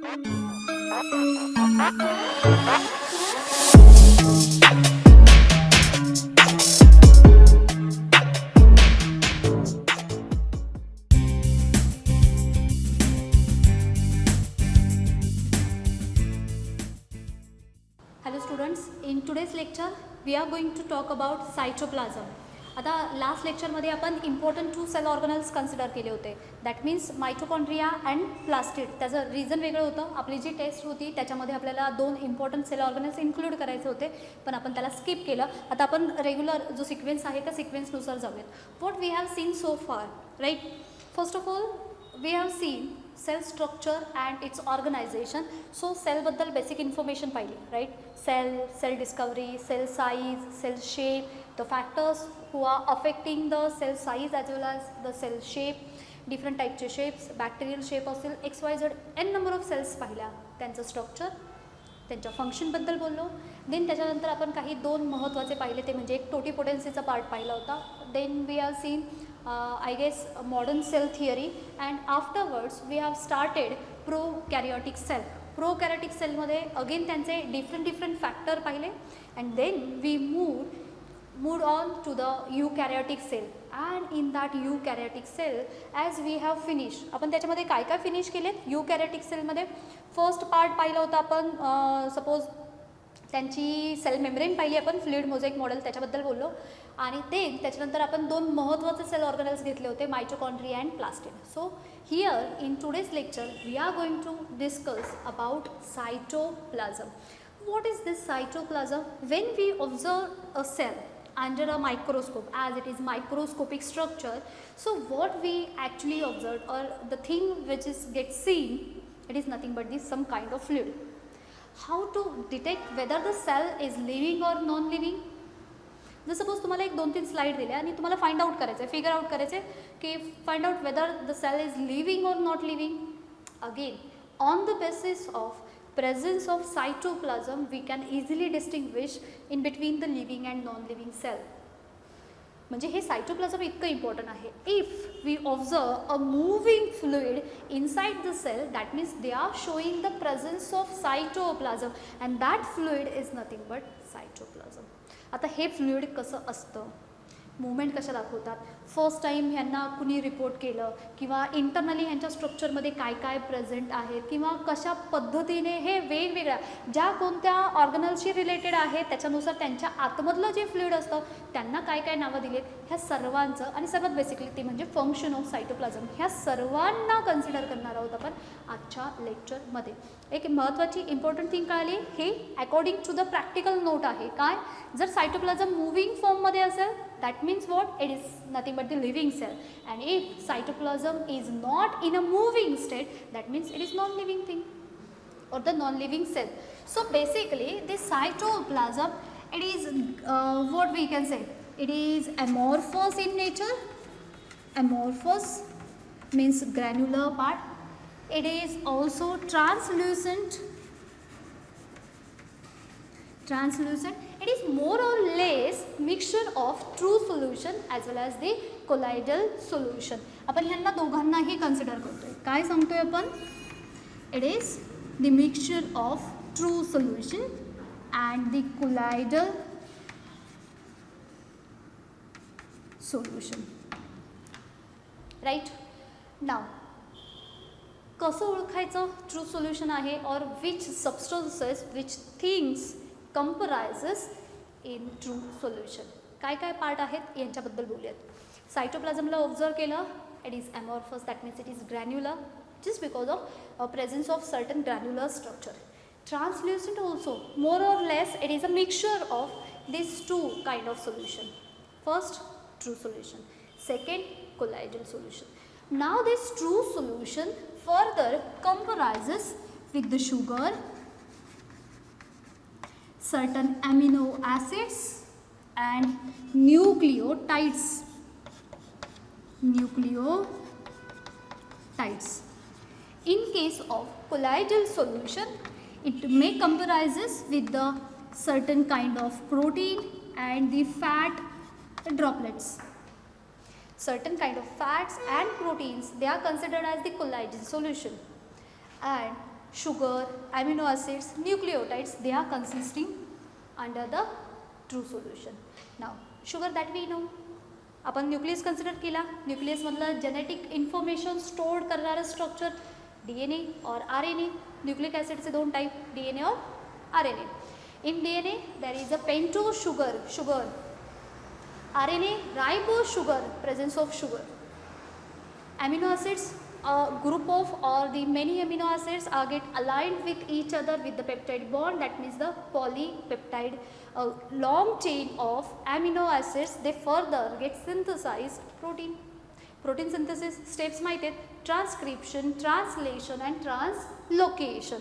Hello students, in today's lecture we are going to talk about cytoplasm. आता last लेक्चरमध्ये आपण important 2 sale organelles consider केले होते. That means mitochondria and plastid. त्याचं reason वेगळं होतं. आपली जी टेस्ट होती त्याच्यामध्ये आपल्याला 2 इम्पॉर्टंट सेल ऑर्गनल्स इन्क्लूड करायचे होते, पण आपण त्याला स्किप केलं. आता आपण रेग्युलर जो सिक्वेन्स आहे त्या सिक्वेन्सनुसार जाऊयात. What we have seen so far, right? First of all we have seen cell structure and its organisation. So सेलबद्दल बेसिक इन्फॉर्मेशन पाहिली, right? Cell discovery, cell size, cell shape, the factors who are affecting the cell size as well as the cell shape, different typeचे shapes, bacterial shape असेल, XYZ n number of cells पाहिल्या, त्यांचं structure, त्यांच्या फंक्शनबद्दल बोललो. Then त्याच्यानंतर आपण काही 2 महत्त्वाचे पाहिले, ते म्हणजे एक टोटीपोटेन्सीचा पार्ट पाहिला होता. Then we have seen I guess modern cell theory and afterwards we have started prokaryotic cell. Prokaryotic सेलमध्ये अगेन त्यांचे डिफरंट फॅक्टर पाहिले and then we moved on to the eukaryotic cell, and in that eukaryotic cell as we have finished, आपण त्याच्यामध्ये काय काय finish केलेत eukaryotic सेलमध्ये. First part पाहिलं होतं आपण, सपोज त्यांची सेल मेम्ब्रेन पाहिली आपण, फ्लुइड मोझेक मॉडेल त्याच्याबद्दल बोललो. आणि ते त्याच्यानंतर आपण 2 महत्त्वाचे सेल ऑर्गनल्स घेतले होते, mitochondria and plastid. So here in today's lecture we are going to discuss about cytoplasm. What is this cytoplasm? When we observe a cell under a microscope, as it is microscopic structure, so what we actually observed or the thing which is gets seen, it is nothing but this some kind of fluid. How to detect whether the cell is living or non living? जर suppose तुम्हाला एक 2-3 slide दिल्या आणि तुम्हाला find out करायचं आहे, figure out करायचे की find out whether the cell is living or not living. Again on the basis of presence of cytoplasm we can easily distinguish in between the living and non-living cell. म्हणजे हे cytoplasm इतकं important आहे. If we observe a moving fluid inside the cell, that means they are showing the presence of cytoplasm and that fluid is nothing but cytoplasm. आता हे fluid कसं असतं, movement कशा दाखवतात, फर्स्ट टाईम ह्यांना कुणी रिपोर्ट केलं, किंवा इंटरनली ह्यांच्या स्ट्रक्चरमध्ये काय काय प्रेझेंट आहेत, किंवा कशा पद्धतीने हे वेगवेगळ्या ज्या कोणत्या ऑर्गनल्सशी रिलेटेड आहेत त्याच्यानुसार त्यांच्या आतमधलं जे फ्लुइड असतं त्यांना काय काय नावं दिलेत, ह्या सर्वांचं आणि सर्वात बेसिकली ते म्हणजे फंक्शन ऑफ सायटोप्लाझम, ह्या सर्वांना कन्सिडर करणार आहोत आपण आजच्या लेक्चरमध्ये. एक महत्त्वाची इम्पॉर्टंट थिंग कळाली, हे according to the practical note आहे. काय? जर सायटोप्लाझम मूव्हिंग फॉर्ममध्ये असेल, that means what? It is nothing but the living cell. And if cytoplasm is not in a moving state, that means it is non-living thing or the non-living cell. So basically this cytoplasm, it is what we can say, it is amorphous in nature. Amorphous means granular part. It is also translucent. It is more or less mixture of true solution as well as the colloidal solution. आपण ह्यांना दोघांनाही consider करतोय. काय सांगतोय आपण? It is the mixture of true solution and the colloidal solution. Right? Now, कसं ओळखायचं true solution आहे, और which substances, which things comprises in true solution? काय काय पार्ट आहेत यांच्याबद्दल बोलूयात. सायटोप्लाझमला ऑब्झर्व केलं, it is amorphous, that means it is granular just because of presence of certain granular structure. Translucent also, more or less it is a mixture of these 2 kind of solution. First, true solution. Second, colloidal solution. Now this true solution further comprises with the sugar, certain amino acids and nucleotides. In case of colloidal solution, it may comprises with the certain kind of protein and the fat droplets. Certain kind of fats and proteins, they are considered as the colloidal solution. And sugar, amino acids, nucleotides, they are consisting under the true solution. Now sugar that we know, आपण nucleus consider केला. न्यूक्लियसमधलं genetic information store करणारं structure DNA और RNA. Nucleic ॲसिडचे दोन type, DNA और RNA. In DNA there is a pentose sugar, RNA ribose sugar, presence of sugar. Amino acids, a group of or the many amino acids are get aligned with each other with the peptide bond, that means the polypeptide. A long chain of amino acids, they further get synthesized protein. Protein synthesis steps माहिती आहेत, transcription, translation and translocation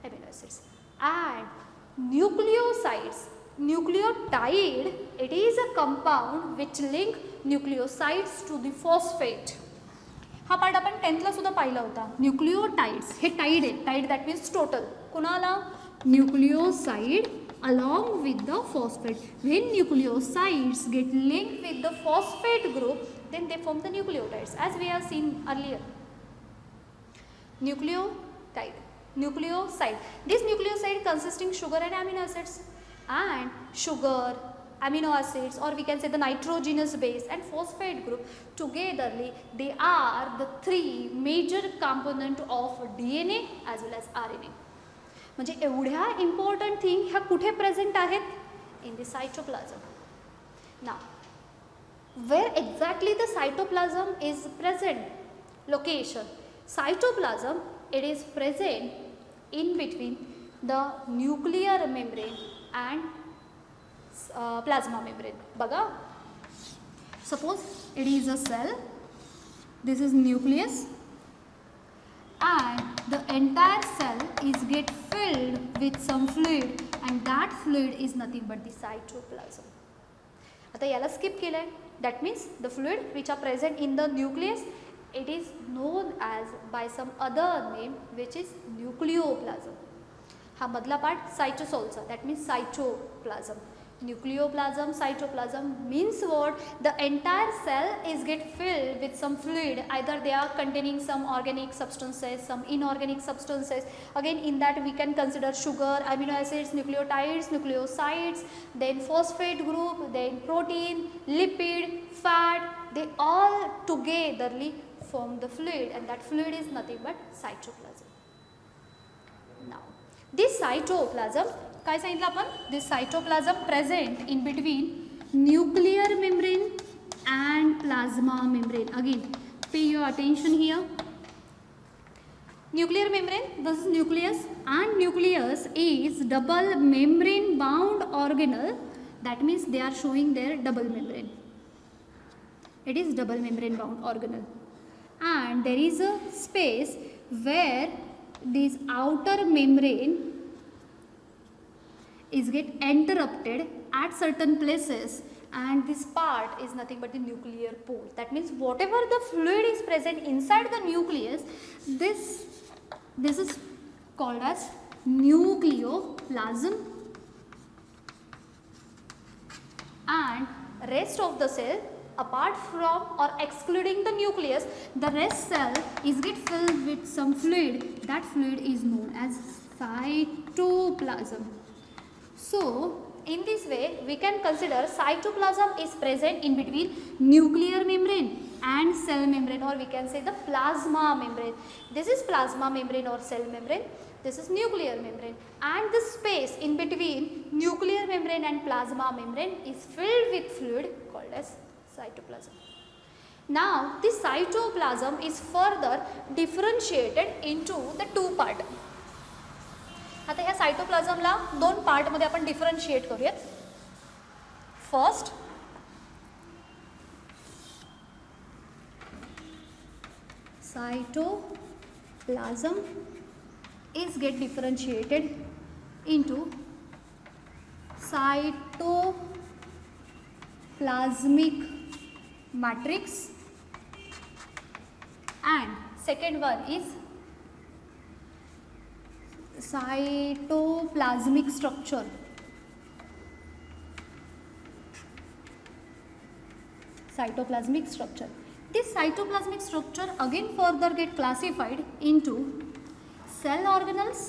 amino acids. And nucleosides, nucleotide, it is a compound which link nucleosides to the phosphate. हा part आपण 10th ला सुद्धा पाहिला होता. न्यूक्लिओटाइड्स हे Tide आहे, टाइड दॅट मीन्स टोटल. कुणाला? न्यूक्लिओसाइड along with the phosphate. When nucleosides get linked with the phosphate group, then they form the nucleotides, as we have seen earlier. Nucleotide, nucleoside. This nucleoside consisting sugar and amino acids, and sugar, amino acids, or we can say the nitrogenous base and phosphate group togetherly, they are the three major component of DNA as well as RNA. म्हणजे एवढ्या important thing ह्या कुठे present आहेत? In the cytoplasm. Now where exactly the cytoplasm is present? Location cytoplasm, it is present in between the nuclear membrane and plasma membrane. बघा, suppose it is a cell, this is nucleus, and the entire cell is get filled with some fluid, and that fluid is nothing but the cytoplasm. आता याला skip केलं आहे. That means the fluid which are present in the nucleus, it is known as by some other name which is nucleoplasm. हा मधला part सायटोसोलचा, that means cytoplasm. Nucleoplasm, cytoplasm means what? The entire cell is get filled with some fluid, either they are containing some organic substances, some inorganic substances. Again in that we can consider sugar, amino acids, nucleotides, nucleosides, then phosphate group, then protein, lipid, fat, they all togetherly form the fluid, and that fluid is nothing but cytoplasm. Now this cytoplasm, काय सांगितलं आपण? This cytoplasm present in between nuclear membrane and plasma membrane. Again pay your attention here. Nuclear membrane, this is nucleus, and nucleus is double membrane bound organelle. That means they are showing their double membrane. It is double membrane bound organelle, and there is a space where this outer membrane is get interrupted at certain places, and this part is nothing but the nuclear pole. That means whatever the fluid is present inside the nucleus, this is called as nucleoplasm, and rest of the cell, apart from or excluding the nucleus, the rest cell is get filled with some fluid. That fluid is known as cytoplasm. So in this way we can consider cytoplasm is present in between nuclear membrane and cell membrane, or we can say the plasma membrane. This is plasma membrane or cell membrane, this is nuclear membrane, and the space in between nuclear membrane and plasma membrane is filled with fluid called as cytoplasm. Now this cytoplasm is further differentiated into the two parts. आता ह्या सायटोप्लाझमला दोन पार्टमध्ये आपण differentiate करूयात. First cytoplasm is get differentiated into cytoplasmic matrix, and second one is cytoplasmic structure. Cytoplasmic structure. This cytoplasmic structure again further get classified into cell organelles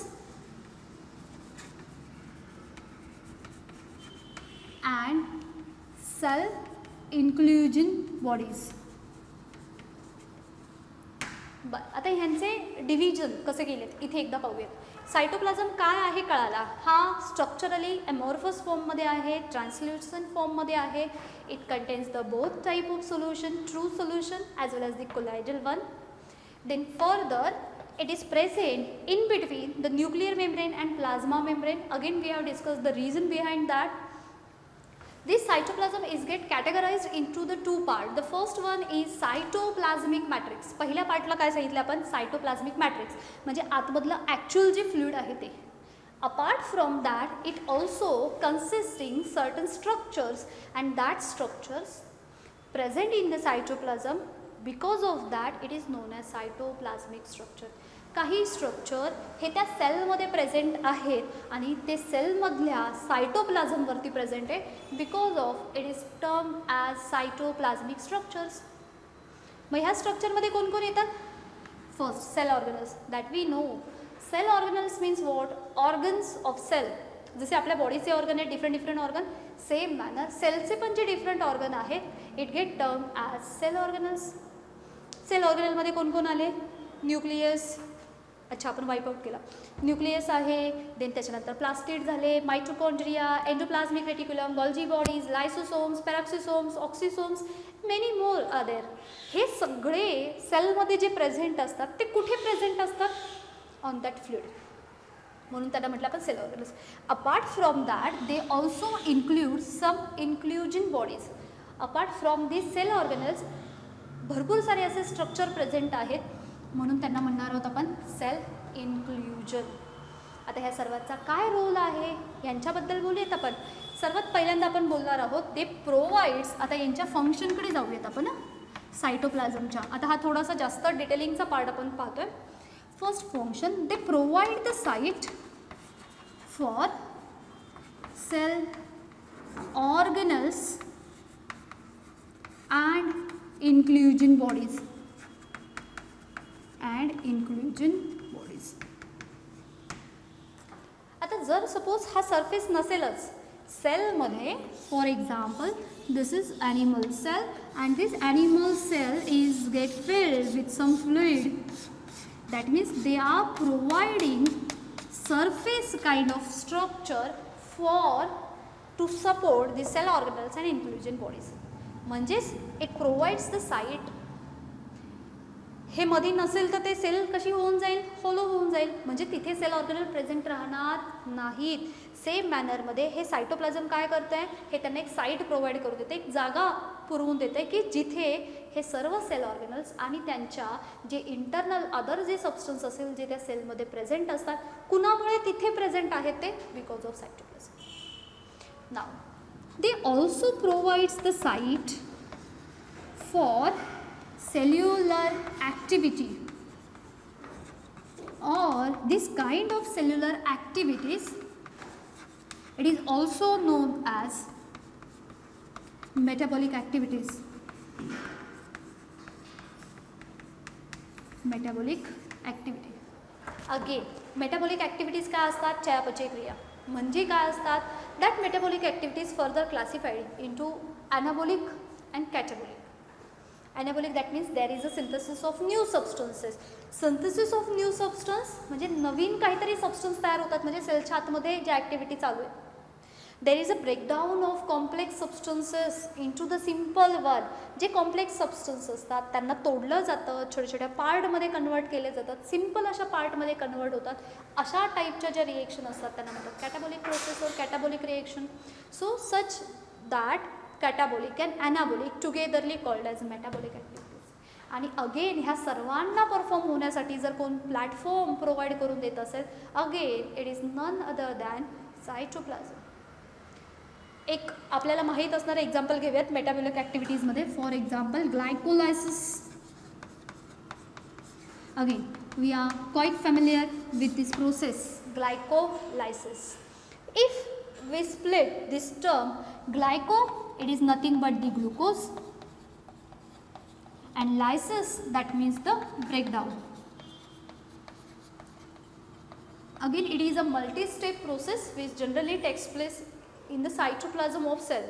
and cell inclusion bodies. आता ह्यांचे division कसे केलेत इथे एकदा पाहूयात. Cytoplasm काय आहे कळाला. हा स्ट्रक्चरली अमॉर्फस फॉर्ममध्ये आहे, ट्रान्सल्युसंट फॉर्ममध्ये आहे. It contains the both type of solution, true solution as well as the colloidal one. Then further it is present in between the nuclear membrane and plasma membrane. Again we have discussed the reason behind that. This cytoplasm is get categorized into the two part. The first one is cytoplasmic matrix. पहिल्या पार्टला काय सांगितलं आपण, cytoplasmic matrix म्हणजे आतमधलं actual जे fluid आहे ते. Apart from that, it also consisting certain structures and that structures present in the cytoplasm. Because of that, it is known as cytoplasmic structure. काही structure हे त्या सेलमध्ये प्रेझेंट आहेत आणि ते सेलमधल्या सायटोप्लाझमवरती प्रेझेंट आहे. Because of it is term as cytoplasmic structures. मग ह्या स्ट्रक्चरमध्ये कोण कोण येतात. First cell organelles that we know. Cell organelles means what, organs of cell. जसे आपल्या बॉडीचे ऑर्गन आहेत डिफरंट ऑर्गन, सेम मॅनर सेलचे पण जे डिफरंट ऑर्गन आहेत it get term as cell organelles. Cell ऑर्गनलमध्ये कोण कोण आले. न्यूक्लियस, अच्छा आपण वाईप आउट केला. न्यूक्लियस आहे, देन त्याच्यानंतर प्लास्टिड झाले, mitochondria, endoplasmic reticulum, Golgi bodies, lysosomes, peroxisomes, oxysomes, many more are there. हे सगळे सेलमध्ये जे प्रेझेंट असतात ते कुठे प्रेझेंट असतात, ऑन दॅट फ्लुइड. म्हणून त्यांना म्हटलं आपण cell organelles. Apart from that they also include some inclusion bodies. Apart from this cell organelles भरपूर सारे असे स्ट्रक्चर प्रेझेंट आहेत म्हणून त्यांना म्हणणार आहोत आपण सेल इन्क्ल्युजन. आता ह्या सर्वांचा काय रोल आहे यांच्याबद्दल बोलूयात आपण. सर्वात पहिल्यांदा आपण बोलणार आहोत ते प्रोव्हाइड्स. आता यांच्या फंक्शनकडे जाऊयात आपण सायटोप्लाझमच्या. आता हा थोडासा जास्त डिटेलिंगचा पार्ट आपण पाहतोय. First function, they provide the site for cell organelles and inclusion bodies. आता जर सपोज हा सरफेस नसेलच सेलमध्ये, for example this is animal cell and this animal cell is get filled with some fluid. That means they are providing surface kind of structure for to support the cell organelles and inclusion bodies. म्हणजेच it provides the site. हे मध्ये नसेल तर ते sale कशी होऊन जाईल, होलो होऊन जाईल. म्हणजे तिथे सेल ऑर्गनल प्रेझेंट राहणार नाहीत. सेम मॅनरमध्ये हे सायटोप्लाझम काय करतं आहे, हे त्यांना एक साईट प्रोव्हाइड करून देते, एक जागा पुरवून देते की जिथे हे सर्व सेल ऑर्गनल्स आणि त्यांच्या जे इंटरनल अदर जे सबस्टन्स असेल जे त्या सेलमध्ये प्रेझेंट असतात, कुणामुळे तिथे प्रेझेंट आहेत ते, because of cytoplasm. Now they also provides the site for cellular activity, or this kind of cellular activities it is also known as metabolic activities. Metabolic activity, again metabolic activities काय असतात, चयापचय क्रिया. म्हणजे काय असतात, that metabolic activities further classified into anabolic and catabolic. Anabolic that means there is a synthesis of new substances. Synthesis of new substance म्हणजे नवीन काहीतरी सबस्टन्स तयार होतात, म्हणजे सेलच्या आतमध्ये ज्या ॲक्टिव्हिटी चालू आहे. देर is a breakdown of complex substances into the simple one. जे कॉम्प्लेक्स सबस्टन्स असतात त्यांना तोडलं जातं, छोट्या छोट्या पार्टमध्ये कन्वर्ट केले जातात, सिम्पल अशा पार्टमध्ये कन्वर्ट होतात. अशा टाईपच्या ज्या रिएक्शन असतात त्यांना म्हणतात catabolic process or catabolic reaction. So such that catabolic and anabolic togetherly called as metabolic activities. आणि अगेन ह्या सर्वांना परफॉर्म होण्यासाठी जर कोण प्लॅटफॉर्म प्रोव्हाइड करून देत असेल, again it is none other than cytoplasm. एक आपल्याला माहीत असणारं एक्झाम्पल घेऊयात मेटाबॉलिक ॲक्टिव्हिटीजमध्ये. For example glycolysis. Again we are quite familiar with this process, glycolysis. If we split this term glyco, it is nothing but the glucose, and lysis that means the breakdown. Again, it is a multi-step process which generally takes place in the cytoplasm of cell.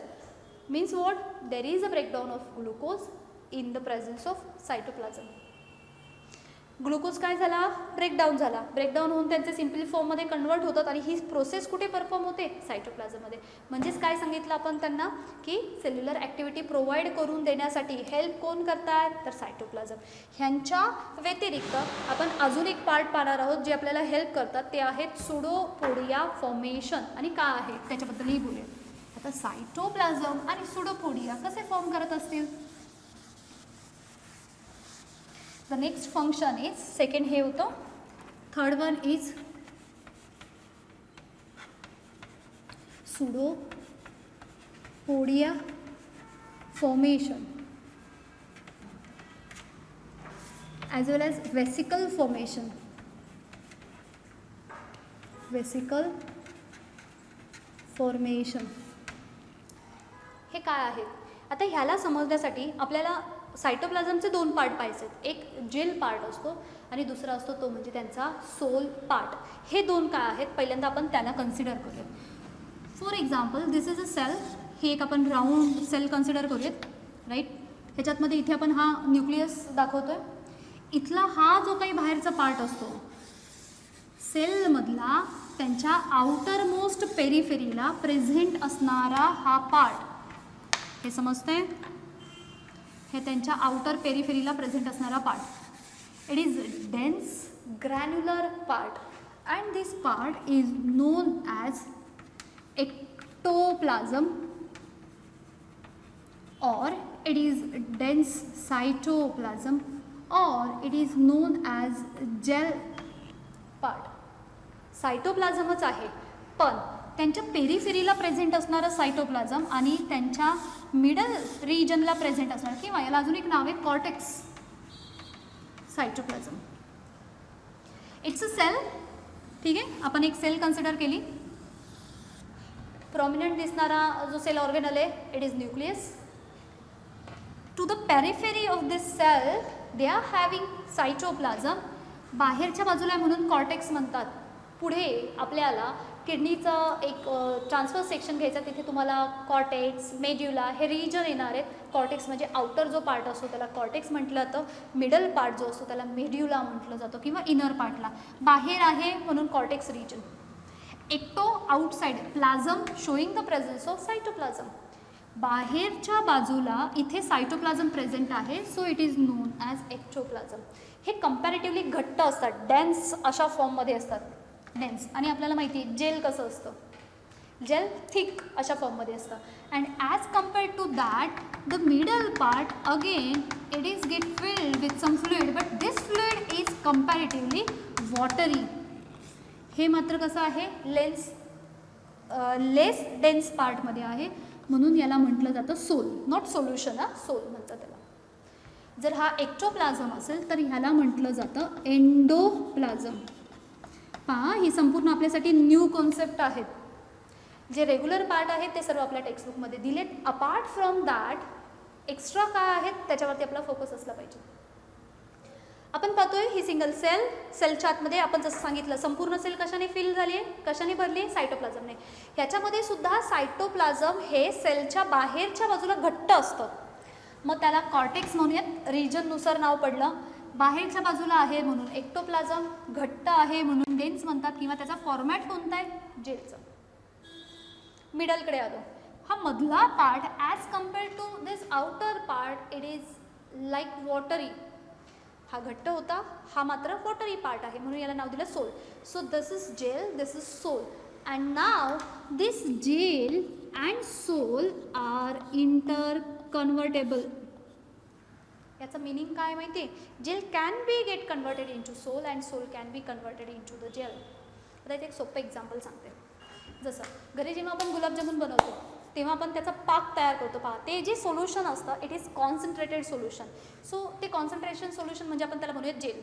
Means what? There is a breakdown of glucose in the presence of cytoplasm. Glucose काय झाला? Breakdown झाला. Breakdown होऊन त्यांचे simple फॉर्ममध्ये convert होतात आणि ही process कुठे perform होते? सायटोप्लाझममध्ये. म्हणजेच काय सांगितलं आपण त्यांना की सेल्युलर ॲक्टिव्हिटी प्रोव्हाइड करून देण्यासाठी हेल्प कोण करतात? तर सायटोप्लाझम. ह्यांच्या व्यतिरिक्त आपण अजून एक पार्ट पाहणार आहोत जे आपल्याला हेल्प करतात. ते आहेत सुडोपोडिया फॉर्मेशन. आणि काय आहे त्याच्याबद्दलही बोलूया. आता सायटोप्लाझम आणि सुडोपोडिया कसे फॉर्म करत असतील? The next function is, second हे होतं, third one is pseudopodia formation as well as vesicle formation. Vesicle formation हे काय आहे? आता ह्याला समजण्यासाठी आपल्याला सायटोप्लाझमचे दोन पार्ट पाहिजेत. एक जेल पार्ट असतो आणि दुसरा असतो तो म्हणजे त्यांचा सोल पार्ट. हे दोन काय आहेत पहिल्यांदा आपण त्याला कन्सिडर करूयात. For example this is a cell. ही एक आपण राऊंड सेल कन्सिडर करूयात, राईट. ह्याच्यातमध्ये इथे आपण हा न्यूक्लियस दाखवतोय. इथला हा जो काही बाहेरचा पार्ट असतो सेलमधला, त्यांच्या आउटर मोस्ट पेरिफेरीला प्रेझेंट असणारा हा पार्ट, हे समजतंय? हे त्यांच्या आउटर पेरिफेरीला प्रेझेंट असणारा part. It is dense granular part and this part is known as ectoplasm or it is dense cytoplasm or it is known as gel part. सायटोप्लाझमच आहे, पण त्यांच्या पेरिफेरीला प्रेझेंट असणारं सायटोप्लाझम आणि त्यांच्या मिडल रिजनला प्रेझेंट असणार, किंवा याला अजून एक नाव आहे cortex cytoplasm. It's a cell. ठीक आहे, आपण एक सेल कन्सिडर केली. प्रॉमिनंट दिसणारा जो सेल ऑर्गेनल आहे it is nucleus. To the periphery of this cell they are having cytoplasm. बाहेरच्या बाजूला म्हणून कॉर्टेक्स म्हणतात. पुढे आपल्याला किडनीचं एक ट्रान्सफर सेक्शन घ्यायचं, तिथे तुम्हाला कॉर्टेक्स, मेड्युला हे रिजन येणार आहेत. कॉर्टेक्स म्हणजे आउटर जो पार्ट असतो त्याला कॉर्टेक्स म्हटलं जातं. मिडल पार्ट जो असतो त्याला मेड्युला म्हटलं जातं, किंवा इनर पार्टला. बाहेर आहे म्हणून cortex region. Ecto outside, plasm showing the presence of cytoplasm. बाहेरच्या बाजूला इथे सायटोप्लाझम प्रेझेंट आहे, so it is known as ectoplasm. हे कंपॅरेटिव्हली घट्ट असतात, डेन्स अशा फॉर्ममध्ये असतात. डेन्स. आणि आपल्याला माहिती आहे जेल कसं असतं, जेल थिक अशा फॉर्ममध्ये असतं. And as compared to that the middle part again it is get filled with some fluid, but this fluid is comparatively watery. हे मात्र कसं आहे, लेस डेन्स पार्टमध्ये आहे, म्हणून याला म्हटलं जातं सोल. नॉट सोल्युशन, सोल म्हणतात त्याला. जर हा एक्टोप्लाझम असेल तर ह्याला म्हटलं जातं एंडोप्लाझम. पहा, ही संपूर्ण आपल्यासाठी न्यू कॉन्सेप्ट आहेत. जे रेग्युलर पार्ट आहेत ते सर्व आपल्या टेक्स्टबुकमध्ये दिलेत. अपार्ट फ्रॉम दॅट एक्स्ट्रा काय आहेत त्याच्यावरती आपला फोकस असला पाहिजे. आपण पाहतोय ही सिंगल सेल. सेलच्या आतमध्ये आपण जसं सांगितलं संपूर्ण सेल कशाने फिल झाली आहे, कशाने भरली, सायटोप्लाझमने. ह्याच्यामध्ये सुद्धा सायटोप्लाझम हे सेलच्या बाहेरच्या बाजूला घट्ट असतं, मग त्याला कॉर्टेक्स म्हणूयात, रिजननुसार नाव पडलं. बाहेरच्या बाजूला आहे म्हणून एक्टोप्लाझम, घट्ट आहे म्हणून डेन्स म्हणतात, किंवा त्याचा फॉर्मॅट कोणता आहे, जेलचा. मिडलकडे आलो. हा मधला part as compared to this outer part it is like watery. हा घट्ट होता, हा मात्र वॉटरी पार्ट आहे, म्हणून याला नाव दिलं sol. So this is gel, this is sol. And now this gel and sol are interconvertible. याचं मिनिंग काय माहिती आहे, gel can be get converted in to sol and sol can be converted in to the gel. आता इथे एक सोपं example सांगते. जसं घरी जेव्हा आपण गुलाबजामुन बनवतो तेव्हा आपण त्याचा पाक तयार करतो. पहा, ते जे सोल्युशन असतं it is concentrated solution. So ते कॉन्सन्ट्रेशन सोल्युशन म्हणजे आपण त्याला म्हणूयात जेल.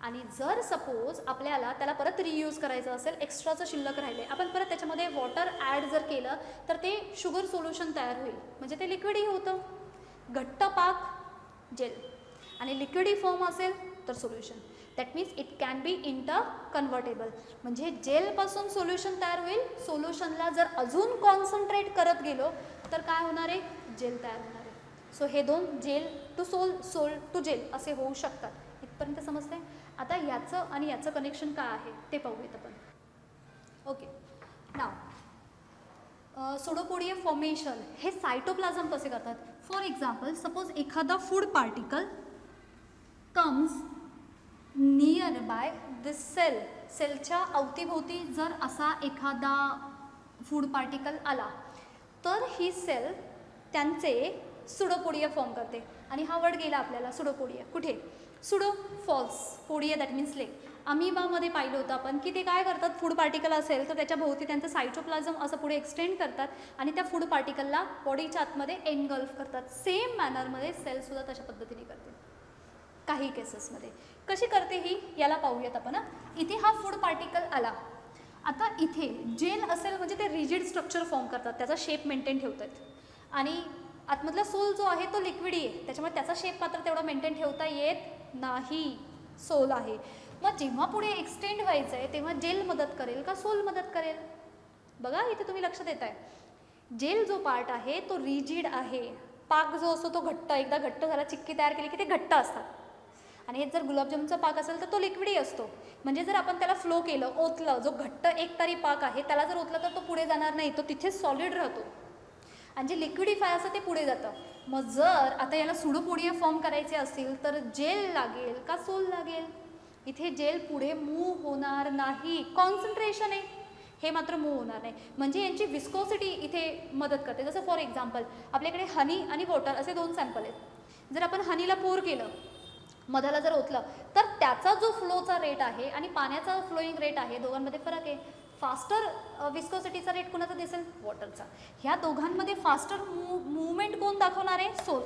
आणि जर सपोज आपल्याला त्याला परत रियूज करायचं असेल, एक्स्ट्राचं शिल्लक राहिले, आपण परत त्याच्यामध्ये वॉटर ॲड जर केलं तर ते शुगर सोल्युशन तयार होईल, म्हणजे ते लिक्विडही होतं. घट्ट पाक जेल आणि लिक्विडी फॉर्म असेल तर solution. That means it can be inter convertible. म्हणजे जेलपासून सोल्युशन तयार होईल. सोल्युशनला जर अजून कॉन्सन्ट्रेट करत गेलो तर काय होणार आहे, जेल तयार होणार आहे. सो हे दोन, gel to sol, sol to gel असे होऊ शकतात. इथपर्यंत समजते. आता याचं आणि याचं कनेक्शन काय आहे ते पाहूयात आपण. ओके, नाव सुडोपोडिया फॉर्मेशन हे सायटोप्लाझम कसे करतात. फॉर एक्झाम्पल, सपोज एखादा food particle comes near by this cell. सेलच्या अवतीभोवती जर असा एखादा फूड पार्टिकल आला तर ही सेल त्यांचे सुडोपोडिया फॉर्म करते. आणि हा वर्ड गेला आपल्याला सुडोपोडिया. कुठे, pseudo false, podia that means leg. अमिबामध्ये पाहिलं होतं आपण की ते काय करतात, फूड पार्टिकल असेल तर त्याच्या भोवती त्यांचं सायटोप्लाझम असं पुढे एक्सटेंड करतात आणि त्या फूड पार्टिकलला बॉडीच्या आतमध्ये एनगल्फ करतात. सेम मॅनरमध्ये सेलसुद्धा तशा पद्धतीने करते काही केसेसमध्ये. कशी करते ही, याला पाहूयात आपण. इथे हा फूड पार्टिकल आला, आता इथे जेल असेल म्हणजे ते रिजिड स्ट्रक्चर फॉर्म करतात, त्याचा शेप मेंटेन ठेवतात. आणि आतमधला सोल जो आहे तो लिक्विडी आहे, त्याच्यामुळे त्याचा शेप मात्र तेवढा मेंटेन ठेवता येत नाही. सोल आहे. मग जेव्हा पुढे एक्सटेंड व्हायचं आहे तेव्हा जेल मदत करेल का सोल मदत करेल. बघा इथे तुम्ही लक्ष देताय, जेल जो पार्ट आहे तो रिजिड आहे. पाक जो असतो तो घट्ट, एकदा घट्ट झाला, चिक्की तयार केली की ते घट्ट असतात. आणि हे जर गुलाबजामचा पाक असेल तर तो लिक्विडी असतो. म्हणजे जर आपण त्याला फ्लो केलं, ओतलं, जो घट्ट एकतारी पाक आहे त्याला जर ओतलं तर तो पुढे जाणार नाही, तो तिथेच सॉलिड राहतो. आणि जे लिक्विडिफाय असतं ते पुढे जातं. मग जर आता याला सुडोपोडिया फॉर्म करायचे असेल तर जेल लागेल का सोल लागेल. इथे जेल पुढे मूव्ह होणार नाही, कॉन्सन्ट्रेशन आहे, हे मात्र मूव्ह होणार नाही. म्हणजे यांची विस्कोसिटी इथे मदत करते. जसं फॉर एक्झाम्पल आपल्याकडे हनी आणि वॉटर असे दोन सॅम्पल आहेत. जर आपण हनीला पोर केलं, मधाला जर ओतलं तर त्याचा जो फ्लोचा रेट आहे आणि पाण्याचा फ्लोईंग रेट आहे दोघांमध्ये फरक आहे. फास्टर विस्कोसिटीचा रेट कोणाचा दिसेल, वॉटरचा. ह्या दोघांमध्ये फास्टर मूवमेंट कोण दाखवणार आहे, सोल.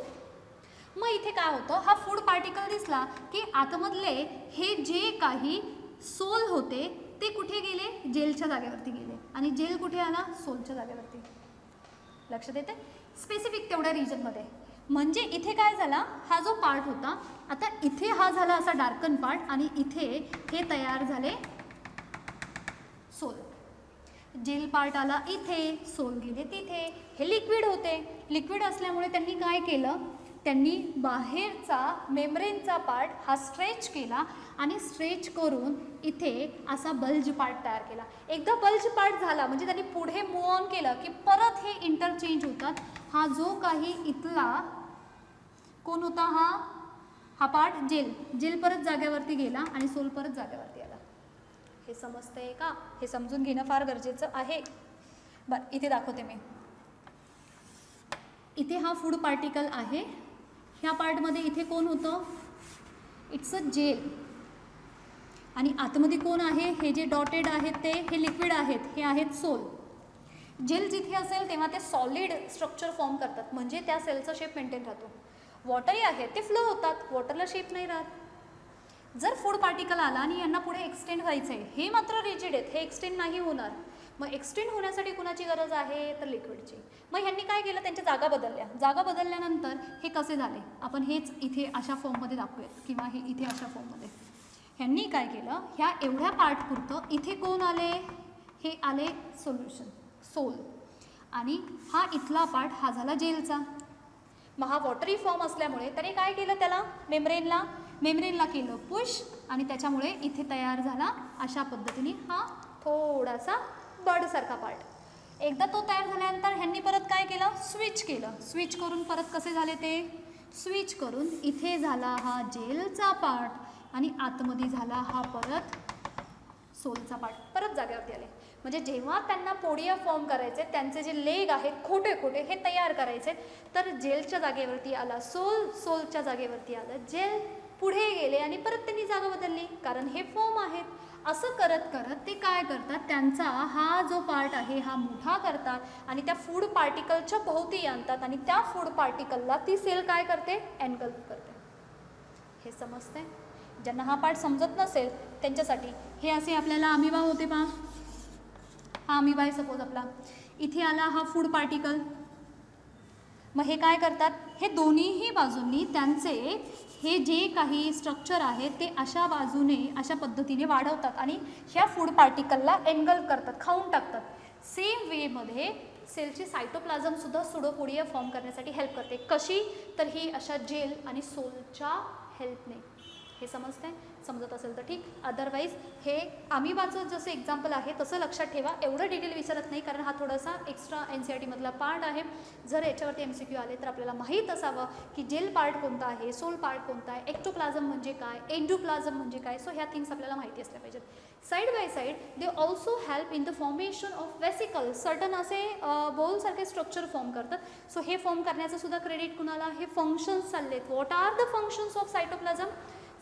मग इथे काय होतं, हा फूड पार्टिकल दिसला की आतमधले हे जे काही सोल होते ते कुठे गेले, जेलच्या जागेवरती गेले. आणि जेल कुठे आला, सोलच्या जागेवरती. लक्षात येते, स्पेसिफिक तेवढ्या रिजनमध्ये. म्हणजे इथे काय झाला, हा जो पार्ट होता आता इथे हा झाला असा डार्कन पार्ट आणि इथे हे तयार झाले सोल. जेल पार्ट आला इथे, सोल गेले तिथे. हे लिक्विड होते. लिक्विड असल्यामुळे त्यांनी काय केलं, त्यांनी बाहेरचा मेम्ब्रेनचा पार्ट हा स्ट्रेच केला आणि स्ट्रेच करून इथे असा बल्ज पार्ट तयार केला. एकदा बल्ज पार्ट झाला म्हणजे त्यांनी पुढे मूव्ह ऑन केलं की परत हे इंटरचेंज होतात. हा जो काही इथला कोण होता, हा पार्ट जेल, जेल परत जागेवरती गेला आणि सोल परत जागेवरती आला. हे समजतंय का, हे समजून घेणं फार गरजेचं आहे. बरं, इथे दाखवते मी. इथे हा फूड पार्टिकल आहे, ह्या पार्टमध्ये इथे कोण होतं, इट्स अ जेल. आणि आतमध्ये कोण आहे, हे जे डॉटेड आहेत ते हे लिक्विड आहेत, हे आहेत सोल. जेल जिथे असेल तेव्हा ते सॉलिड स्ट्रक्चर फॉर्म करतात, म्हणजे त्या सेलचा शेप मेंटेन राहतो. वॉटरही आहे, ते फ्लो होतात, वॉटरला शेप नाही राहत. जर फूड पार्टिकल आला आणि यांना पुढे एक्सटेंड व्हायचं आहे, हे मात्र रिजिड आहेत, हे एक्सटेंड नाही होणार. मग एक्सटेंड होण्यासाठी कुणाची गरज आहे, तर लिक्विडची. मग ह्यांनी काय केलं, त्यांच्या जागा बदलल्या. जागा बदलल्यानंतर हे कसे झाले, आपण हेच इथे अशा फॉर्ममध्ये दाखवूयात किंवा हे इथे अशा फॉर्ममध्ये. ह्यांनी काय केलं, ह्या एवढ्या पार्टपुरतं इथे कोण आले, हे आले सोल्युशन, सोल. आणि हा इथला पार्ट हा झाला जेलचा. मग हा वॉटरी फॉर्म असल्यामुळे त्याने काय केलं, त्याला मेम्ब्रेनला केलं पुश आणि त्याच्यामुळे इथे तयार झाला अशा पद्धतीने हा थोडासा बर्डसारखा पार्ट. एकदा तो तयार झाल्यानंतर ह्यांनी परत काय केलं, स्विच केलं. स्विच करून परत कसे झाले ते, स्विच करून इथे झाला हा जेलचा पार्ट आणि आतमध्ये झाला हा परत सोलचा पार्ट. परत जागेवरती आले. म्हणजे जेव्हा त्यांना पोडिया फॉर्म करायचे, त्यांचे जे लेग आहेत खोटे खोटे हे तयार करायचे, तर जेलच्या जागेवरती आला सोल, सोलच्या जागेवरती आलं जेल. पुढे गेले आणि परत त्यांनी जागा बदलली, कारण हे फॉर्म आहेत. असं करत करत ते काय करतात, त्यांचा हा जो पार्ट आहे हा मोठा करतात आणि त्या फूड पार्टिकलच्या भोवती आणतात आणि त्या फूड पार्टिकलला ती सेल काय करते, एनगल्फ करते. हे समजते. ज्यांना हा पार्ट समजत नसेल त्यांच्यासाठी हे असे आपल्याला अमिबा होते पहा. हा अमिबा आहे सपोज आपला. इथे आला हा फूड पार्टिकल. मग हे काय करतात, हे दोन्हीही बाजूंनी त्यांचे हे जे काही स्ट्रक्चर आहे ते अशा बाजूने अशा पद्धतीने वाढवतात आणि ह्या फूड पार्टिकलला एनगल्फ करतात, खाऊन टाकतात. सेम वेमध्ये सेलची सायटोप्लाझमसुद्धा सुडोपोडिया फॉर्म करण्यासाठी हेल्प करते. कशी? तर ही अशा जेल आणि सोलच्या हेल्पने. हे समजतंय? समजत असेल तर ठीक. अदरवाईज हे अमिबाचं जसं एक्झाम्पल आहे तसं लक्षात ठेवा. एवढं डिटेल विचारत नाही कारण हा थोडासा एक्स्ट्रा NCERT मधला पार्ट आहे. जर याच्यावरती MCQ आले तर आपल्याला माहीत असावं की जेल पार्ट कोणता आहे, सोल पार्ट कोणता आहे, एक्टोप्लाझम म्हणजे काय, एंडोप्लाझम म्हणजे काय. सो ह्या थिंग्स आपल्याला माहिती असल्या पाहिजेत. Side by side they also help in the formation of vesicle. Certain असे बोलसारखे स्ट्रक्चर फॉर्म करतात. सो हे फॉर्म करण्याचं सुद्धा क्रेडिट कुणाला? हे फंक्शन्स चाललेत. What are the functions of cytoplasm?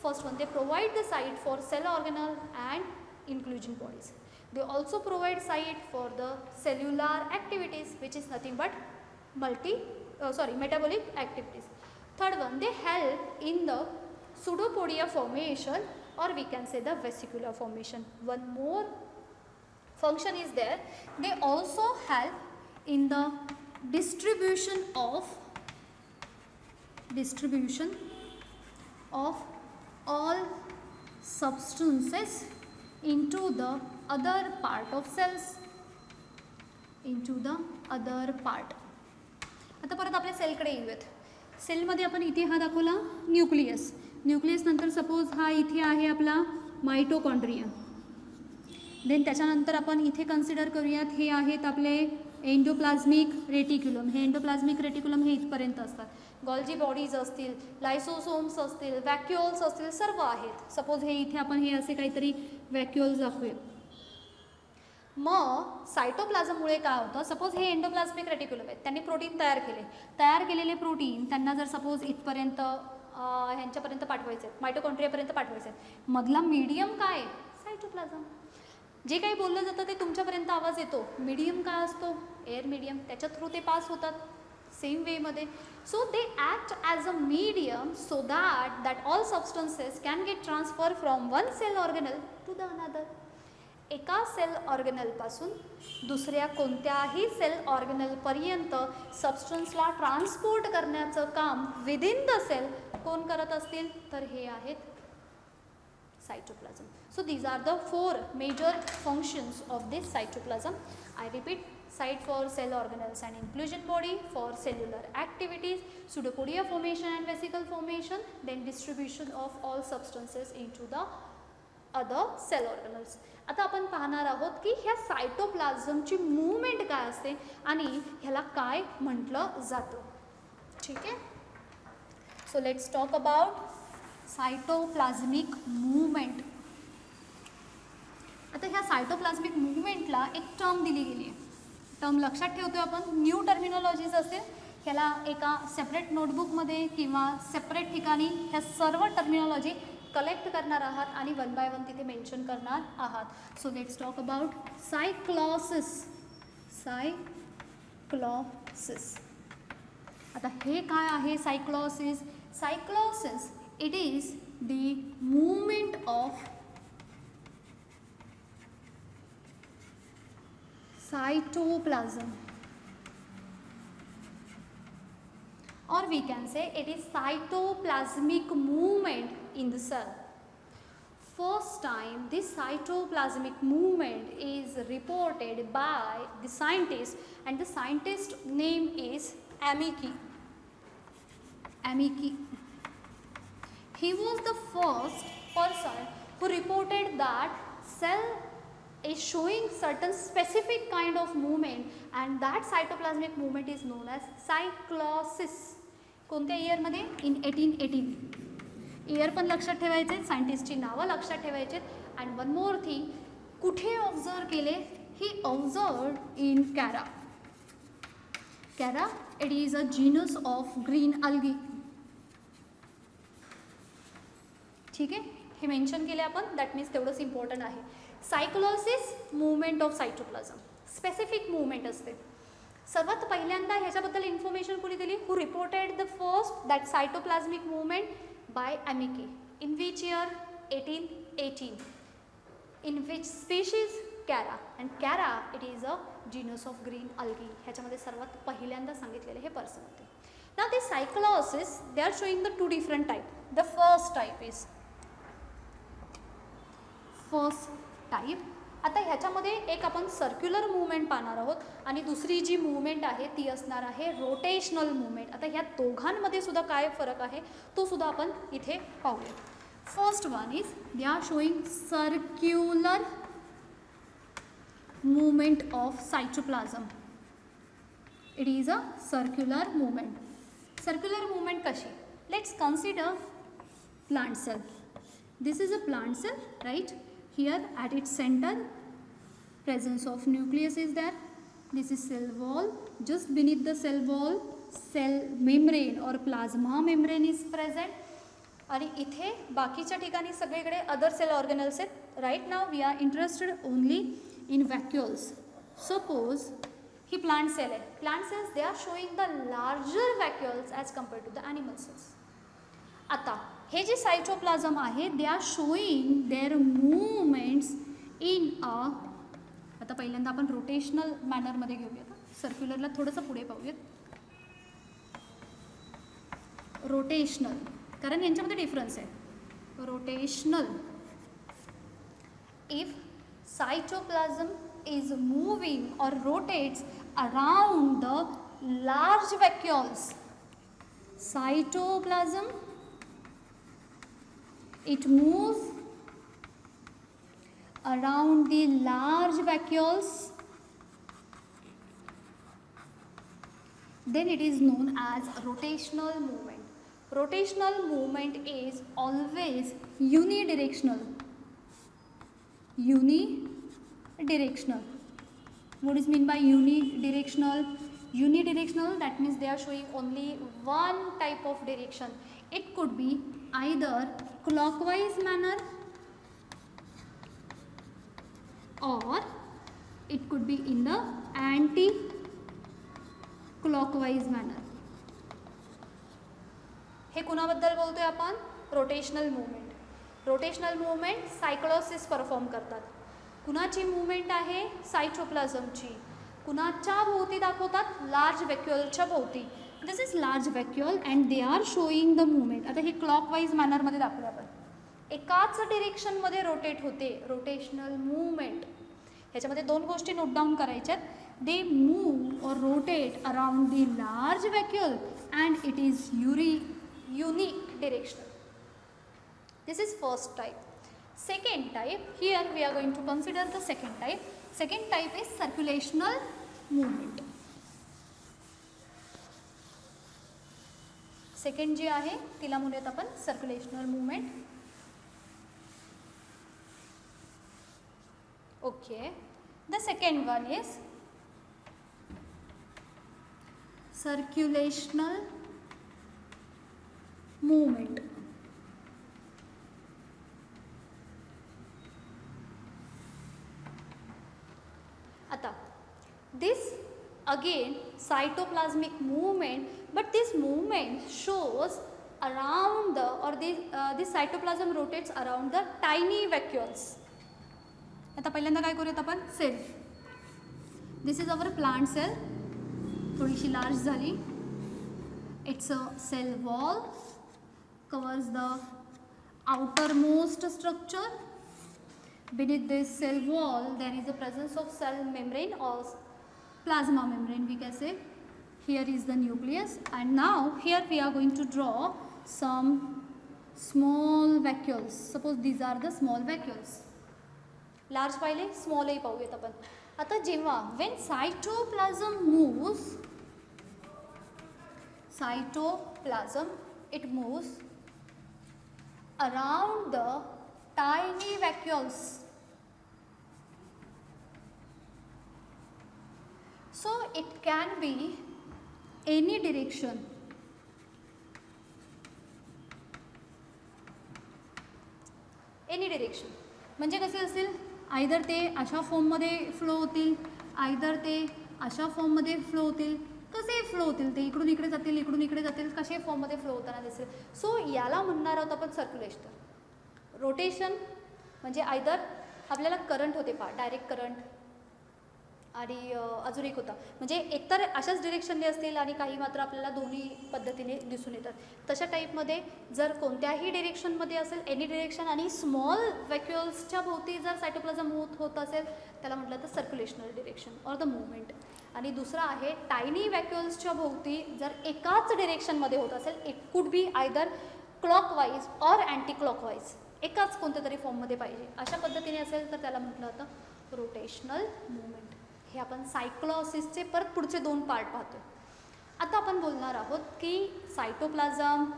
First one, they provide the site for cell organelle and inclusion bodies. They also provide site for the cellular activities, which is nothing but metabolic activities. Third one, they help in the pseudopodia formation, or we can say the vesicular formation. One more function is there. They also help in the distribution of all substances into the other part of cells. आता परत आपल्या सेलकडे येऊयात. सेलमध्ये आपण इथे हा दाखवला nucleus. Nucleus नंतर suppose हा इथे आहे आपला मायटोकॉन्ड्रिया. देन त्याच्यानंतर आपण इथे कन्सिडर करूयात हे आहेत आपले एंडोप्लाझ्मिक रेटिक्युलम. हे एंडोप्लाझ्मिक रेटिक्युलम हे इथपर्यंत असतात. गॉल्जी बॉडीज असतील, लायसोसोम्स असतील, वॅक्युअल्स असतील, सर्व आहेत. सपोज हे इथे आपण हे असे काहीतरी वॅक्युअल्स दाखवूया. मग सायटोप्लाझममुळे काय होतं? सपोज हे एंडोप्लाझ्मिक रेटिक्युलम आहेत, त्यांनी प्रोटीन तयार केलेले प्रोटीन त्यांना जर सपोज इथपर्यंत ह्यांच्यापर्यंत पाठवायचे आहेत, मायटोकॉन्ड्रियापर्यंत पाठवायचे आहेत, मधला मीडियम काय? सायटोप्लाझम. जे काही बोललं जातं ते तुमच्यापर्यंत आवाज येतो. मीडियम काय असतो? Air medium. त्याच्या थ्रू ते पास होतात सेम वेमध्ये. So they act as a medium so that all substances can get transfer from one cell organelle to the another. एका सेल ऑर्गेनलपासून दुसऱ्या कोणत्याही सेल ऑर्गेनलपर्यंत सबस्टन्सला ट्रान्सपोर्ट करण्याचं काम विदिन द सेल कोण करत असतील? तर हे आहेत cytoplasm. So these are the 4 major functions of this cytoplasm. I repeat, site for cell organelles and inclusion body, for cellular activities, pseudopodia formation and vesicle formation, then distribution of all substances into the other cell organelles. आता आपण पाहणार आहोत की ह्या सायटोप्लाझमची movement काय असते आणि ह्याला काय म्हटलं जातं. ठीक आहे. So let's talk about cytoplasmic movement. आता ह्या सायटोप्लाझ्मिक मूवमेंटला एक टर्म दिली गेली आहे. टर्म लक्षात ठेवतोय आपण. न्यू टर्मिनॉलॉजीज असेल, ह्याला एका सेपरेट नोटबुकमध्ये किंवा सेपरेट ठिकाणी ह्या सर्व टर्मिनॉलॉजी कलेक्ट करणार आहात आणि वन बाय वन तिथे मेन्शन करणार आहात. So let's talk about cyclosis. आता हे काय आहे सायक्लॉसिस? सायक्लॉसिस it is the movement of cytoplasm, or we can say it is cytoplasmic movement in the cell. First time this cytoplasmic movement is reported by the scientist, and the scientist name is Amici. He was the first person who reported that cell is showing certain specific kind of movement, and that cytoplasmic movement is known as cyclosis. कोणत्या इयरमध्ये? In 1818. Year पण लक्षात ठेवायचे, सायंटिस्टची नावं लक्षात ठेवायचे. And one more thing, कुठे observe केले? ही observed in Chara. It is a genus of green algae. ठीक आहे, हे मेन्शन केले आपण. दॅट मीन्स तेवढंच इम्पॉर्टंट आहे. Cyclosis, movement of cytoplasm, specific movement असते. सर्वात पहिल्यांदा ह्याच्याबद्दल इन्फॉर्मेशन कोणी दिली? Who reported the first that cytoplasmic movement? By Amici. In which year? 1818. In which species? Chara. And Chara it is a genus of green algae. ह्याच्यामध्ये सर्वात पहिल्यांदा सांगितलेले हे पर्सन होते. नाव ते cyclosis, they are showing the 2 different type. The first type. आता ह्याच्यामध्ये एक आपण सर्क्युलर मूवमेंट पाहणार आहोत आणि दुसरी जी मूवमेंट आहे ती असणार आहे रोटेशनल मूवमेंट. आता ह्या दोघांमध्ये सुद्धा काय फरक आहे तो सुद्धा आपण इथे पाहूया. First one is they are showing circular movement of cytoplasm. It is a circular movement. Circular movement kashi? Let's consider plant cell. This is a plant cell, right? Here at its center, presence of nucleus is there. This is cell wall. Just beneath the cell wall, cell membrane or plasma membrane is present. आणि इथे बाकीच्या ठिकाणी सगळीकडे other cell organelles आहेत. Right now we are interested only in vacuoles. Suppose ही plant cell आहे. Plant cells they are showing the larger vacuoles as compared to the animal cells. आता हे जे सायटोप्लाझम आहे they are showing their movements in a, आता पहिल्यांदा आपण rotational मॅनरमध्ये घेऊयात. सर्क्युलरला थोडंसं पुढे पाहूयात. रोटेशनल, कारण यांच्यामध्ये डिफरन्स आहे. Rotational, if cytoplasm is moving or rotates around the large vacuoles. Cytoplasm, it moves around the large vacuoles, then it is known as rotational movement. Rotational movement is always unidirectional. Unidirectional. What is mean by unidirectional? Unidirectional, that means they are showing only one type of direction. It could be either clockwise manner or it could be in the anti-clockwise manner. हे कुणाबद्दल बोलतोय आपण? Rotational movement. Rotational movement cyclosis perform करतात. कुणाची movement आहे? सायटोप्लाझमची. कुणाच्या भोवती दाखवतात? लार्ज व्हॅक्युअलच्या भोवती. This is large vacuole and they are showing the movement. आता हे क्लॉकवाईज मॅनरमध्ये दाखवलं आपण. एकाच डिरेक्शनमध्ये रोटेट होते, रोटेशनल मूवमेंट. ह्याच्यामध्ये दोन गोष्टी नोट डाऊन करायच्यात. They move or rotate around the large vacuole and it is unique directional. This is first type. Second type, here we are going to consider the second type. Second type is circulational movement. Second जी आहे तिला म्हणूयात आपण circulational movement. Okay. The second one is circulational movement. आता this again cytoplasmic movement, but this movement shows around the or this cytoplasm rotates around the tiny vacuoles. आता पहिल्यांदा काय करूयात आपण? Cell. This is our plant cell. थोडीशी large झाली. It's a cell wall, covers the outermost structure. Beneath this cell wall there is the presence of cell membrane or plasma membrane, we can say. Here is the nucleus, and now here we are going to draw some small vacuoles. Suppose these are the small vacuoles. Large पाहिले, small ही पाहूयात आपण. आता जेव्हा when cytoplasm moves, cytoplasm it moves around the tiny vacuoles. So it can be any direction. Any direction. म्हणजे कसे असेल? Either ते अशा फॉर्ममध्ये फ्लो होतील, आयदर ते अशा फॉर्ममध्ये फ्लो होतील. कसे फ्लो होतील? ते इकडून इकडे जातील, इकडून इकडे जातील, कसे फॉर्ममध्ये फ्लो होताना दिसेल. सो याला म्हणणार आहोत आपण सर्क्युलेशन. रोटेशन म्हणजे आयदर आपल्याला करंट होते पहा, डायरेक्ट करंट, आणि अजून एक होता, म्हणजे एकतर अशाच डिरेक्शनने असतील आणि काही मात्र आपल्याला दोन्ही पद्धतीने दिसून येतात. तशा टाईपमध्ये जर कोणत्याही डिरेक्शनमध्ये असेल, एनी डिरेक्शन आणि स्मॉल व्हॅक्युल्सच्या भोवती जर सायटोप्लाझम मूव्ह होत असेल त्याला म्हटलं तर सर्क्युलेशनल डिरेक्शन ऑर द मुवमेंट. आणि दुसरा आहे टायनी व्हॅक्युल्सच्या भोवती जर एकाच डिरेक्शनमध्ये होत असेल, it could be either clockwise or anti clockwise, एकाच कोणत्या तरी फॉर्ममध्ये पाहिजे, अशा पद्धतीने असेल तर त्याला म्हटलं होतं रोटेशनल मुवमेंट. हे आपण सायक्लोसिसचे परत पुढचे 2 पार्ट पाहतो. आता आपण बोलणार आहोत की सायटोप्लाझम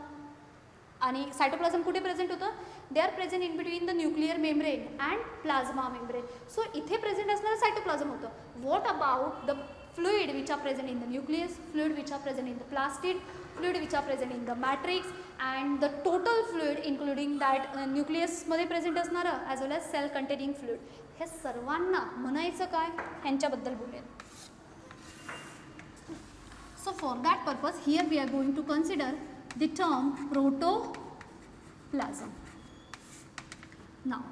आणि सायटोप्लाझम कुठे प्रेझेंट होतं, they are present in between the nuclear membrane and plasma membrane. So इथे प्रेझेंट असणारं सायटोप्लाझम होतं. What about the fluid which are present in the nucleus, fluid which are present in the plastid, fluid which are present in the matrix and the total fluid including that nucleus मध्ये present असणारं as well as cell containing fluid. हे सर्वांना म्हणायचं काय ह्यांच्याबद्दल बोलूया. So for that purpose here we are going to consider the term protoplasm. Now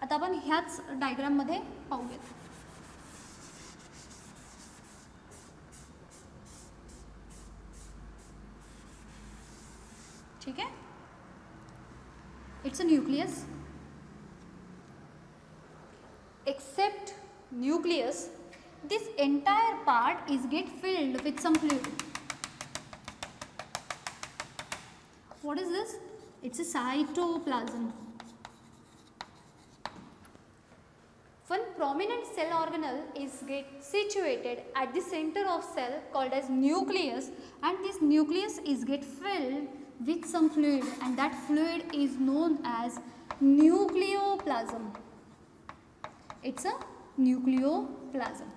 आता आपण ह्याच डायग्राममध्ये पाहूयात. ठीक है, it's a nucleus. Except nucleus, this entire part is get filled with some fluid. What is this? It's a cytoplasm. One prominent cell organelle is get situated at the center of cell called as nucleus, and this nucleus is get filled with some fluid, and that fluid is known as nucleoplasm. It's a nucleoplasm.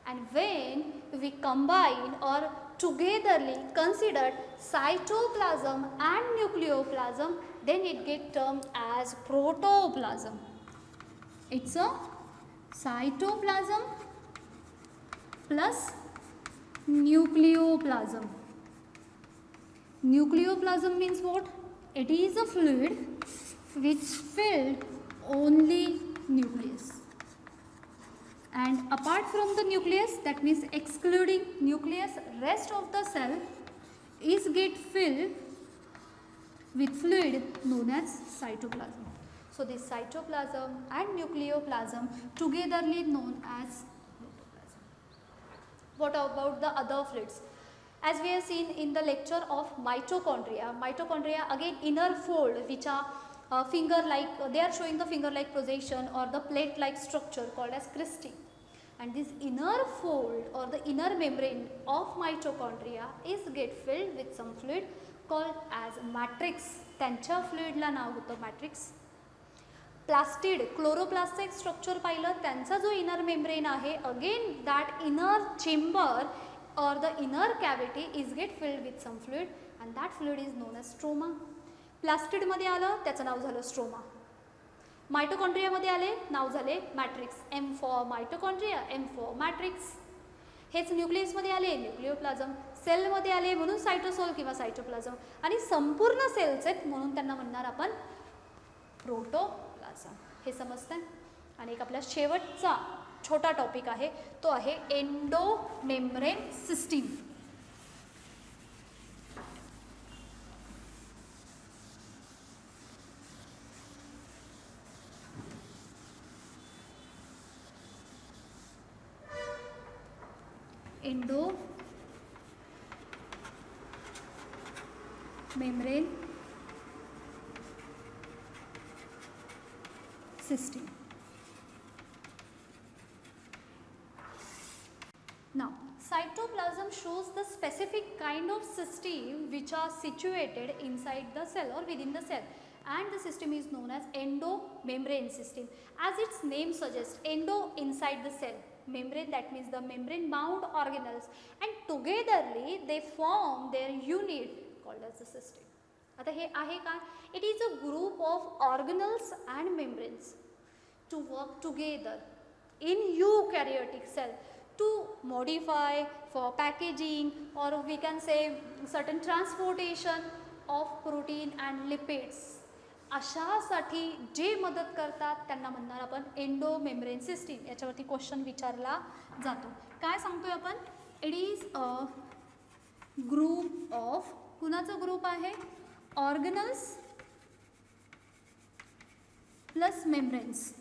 And when we combine or togetherly consider cytoplasm and nucleoplasm, then it get termed as protoplasm. It's a cytoplasm plus nucleoplasm. Nucleoplasm means what? It is a fluid which filled only nucleus. And apart from the nucleus, that means excluding nucleus, rest of the cell is get filled with fluid known as cytoplasm. So this cytoplasm and nucleoplasm togetherly known as protoplasm. What about the other fluids? As we have seen in the lecture of mitochondria, mitochondria again inner fold which are finger-like, they are showing the finger-like projection or the plate-like structure called as cristae. And this inner fold or the inner membrane of mitochondria is get filled with some fluid called as matrix. त्यांच्या फ्लुइडला नाव होतं matrix. Plastid, क्लोरोप्लास्टचं एक structure पाहिलं, त्यांचा जो inner membrane आहे, again that inner chamber or the inner cavity is get filled with some fluid and that fluid is known as stroma. Plastid मध्ये आलं त्याचं नाव झालं स्ट्रोमा. मायटोकॉन्ड्रिया मध्ये आले नाव झाले matrix. M for mitochondria, M for matrix. हेच nucleus मध्ये आले न्यूक्लिओप्लाझम, सेल मध्ये आले म्हणून सायटोसोल किंवा सायटोप्लाझम, आणि संपूर्ण सेल्स आहेत म्हणून त्यांना म्हणणार आपण प्रोटोप्लाझम. हे समजतंय. आणि एक आपला शेवटचा छोटा टॉपिक आहे तो आहे endomembrane system. Endomembrane system. Now, cytoplasm shows the specific kind of system which are situated inside the cell or within the cell, and the system is known as endomembrane system. As its name suggests, endo inside the cell, membrane that means the membrane bound organelles, and togetherly they form their unit called as the system. आता हे आहे काय? It is a group of organelles and membranes to work together in eukaryotic cell to modify for packaging, or we can say certain transportation of protein and lipids अशासाठी जे मदत करतात त्यांना म्हणणार आपण एंडो मेम्ब्रेन सिस्टीम. याच्यावरती question विचारला जातो. काय सांगतोय आपण? It is a group of, कुणाचा ग्रुप आहे? Organelles plus membranes.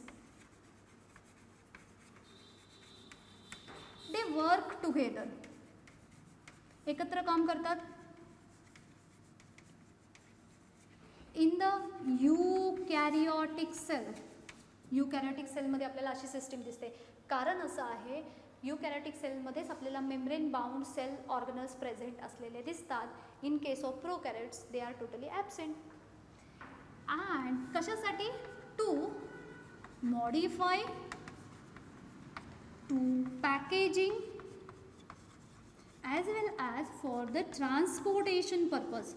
They work together, एकत्र काम करतात. इन द यूकॅरियोटिक सेल, यूकॅरियोटिक सेलमध्ये आपल्याला अशी सिस्टीम दिसते. कारण असं आहे, यूकॅरियोटिक सेलमध्येच आपल्याला membrane bound cell organelles present असलेले दिसतात. In case of prokaryotes they are totally absent. And कशासाठी? To modify, to packaging, as well as for the transportation purpose.